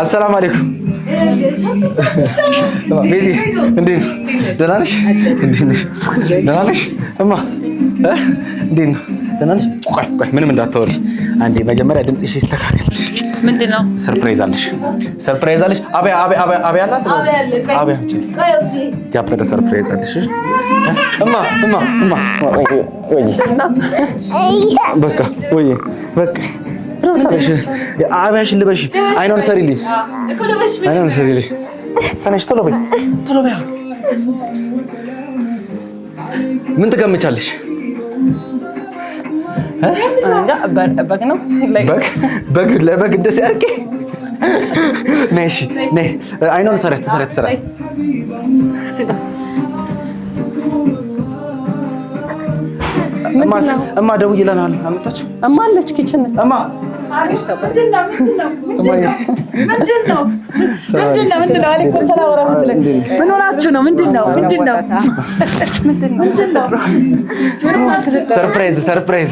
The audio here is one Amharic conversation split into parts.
السلام عليكم بيزي ندين دلانش دلانش اما ندين دلانش ቆይ ምንም እንዳትወሪ አንዴ መጀመሪያ ድምጽሽ ይስተካከል ምንድነው ሰርፕራይዝ አለሽ አበያ አላት አበያ ያበደ ሰርፕራይዝ አለሽ እማ ወይ በቃ አበያሽን ልበሽ አይኖን ሰሪልኝ ተነሽ ቶሎ በይ ምን ትገምቻለሽ በግ ነው ለበግ እንደዚህ አድርጌ ነሽ ነይ አይኖን ሰረት እማ ደውዬልናል አመጣችሁ እማ አለች ኪችን እማ ምንድነው አለይኩም ሰላም ወራህመቱላህ ምን ሆናችሁ ነው ምንድነው ሰርፕራይዝ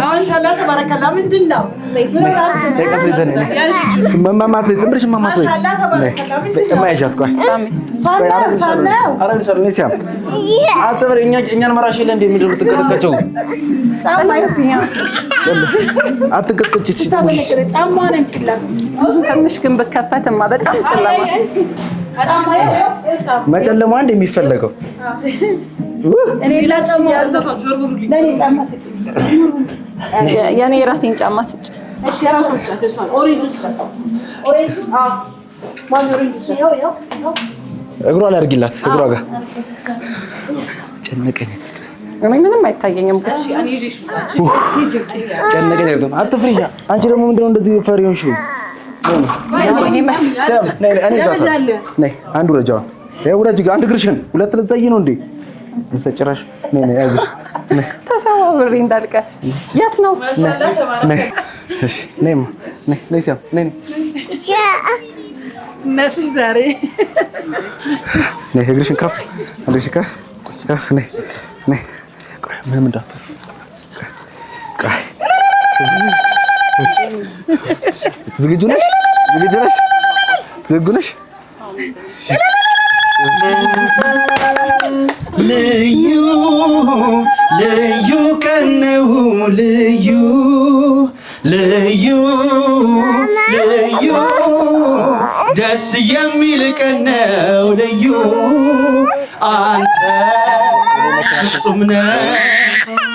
ማሻአላህ ተባረከላህ ምንድነው ምን ሆናችሁ ማማት ወይ ትምርሽ ማማት ወይ ማያጃት ቆይ ሳናው አረን ሰርኔ ሲያም አተበረ እኛን መራሽ ይለ እንደ ምንድነው ተከተከቸው ጫማይኛ አትከተች ጫማ ነው እንችላለን ትንሽ ግን በከፈተማ በጣም ጨለማ መጨለማ እንደሚፈልገው እኔ ላጫማ ለኔ ጫማ ስጭ ያኔ ራሴን ጫማ ስጭ እሺ ራስን ስጭ ተስፋን ኦሬንጅ ማን ኦሬንጅ ያው እግሯ ላይ አድርጊላት እግሯ ጋር ጨነቀኝ እኔ ምንም አይታየኝም እሺ እኔ ይዤሽ ጨነቀኝ አይደለም አትፍሪ አንቺ ደግሞ ምንድነው እንደዚህ ፈሪውን ሹ ነይ አንዱ ረጃው ረጅ አንድ ግርሽን ሁለት ልዘይ ነው እንዴ እንሰጭራሽ ነይ ያዝሽ ነይ ተሰዋብሪ እንዳልቀ የት ነው ነይ እሺ ነይ ሲያም ነይ ነፍስ ዛሬ ነይ ግርሽን ከፍ ነይ ምንም እንዳትል ዝግጁ ነሽ ልዩ ቀን ነው ልዩ ደስ የሚል ቀን ነው ልዩ አንተ ፍጹም ነህ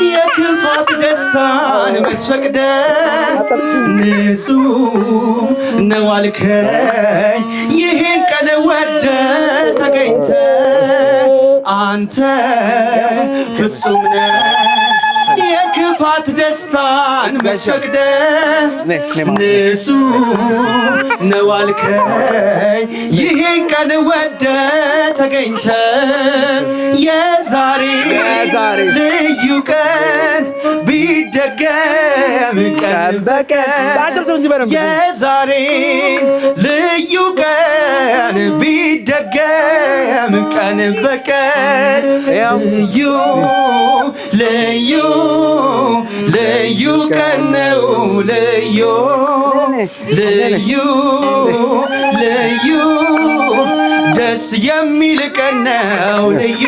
የክፋት ደስታን መስፈቅደ ንጹህ ነው አልከኝ ይህን ቀን ወደ ተገኝተ አንተ ፍጹም ነህ የክፋት ደስታን መስፈቅደ ንጹህ ነው አልከኝ ይህን ቀን ወደ ተገኝተ የዛሬ ልዩ ቀን ቢደገም ቀን በቀን የዛሬ ልዩ ቀን ቢደገም ቀን በቀን ልዩ ቀን ነው ልዩ ደስ የሚል ቀን ነው ልዩ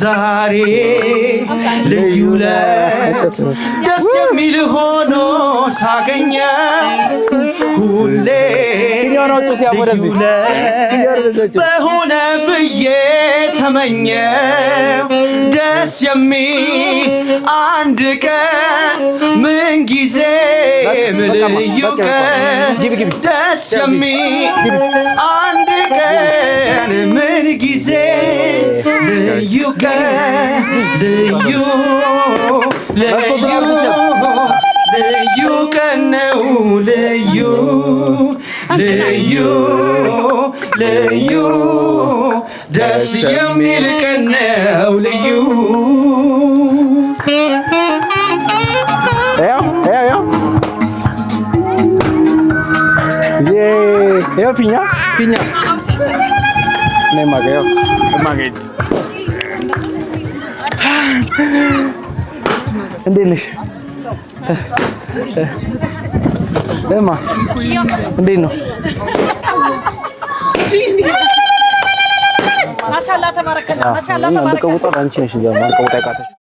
ዛሬ ልዩ ለት ደስ የሚል ሆኖ ሳገኘ ሁሌ ልዩ ለት በሆነ ብዬ ተመኘው ደስ የሚል አንድ ቀን ምን ጊዜ ልዩ ቀን ደስ የሚል አንድ ቀን ምን ጊዜ ልዩ ቀን ልዩ ቀን ነው ልዩ ደስ የሚል ቀን ነው ልዩ ያው ፊኛ ነይ ማገው እንዴት ነሽ እማ እንዴት ነው? ማሻአላ ተባረከላ ማሻአላ ተባረከላ አንቺ ነሽ እዛ ማልቀውጣ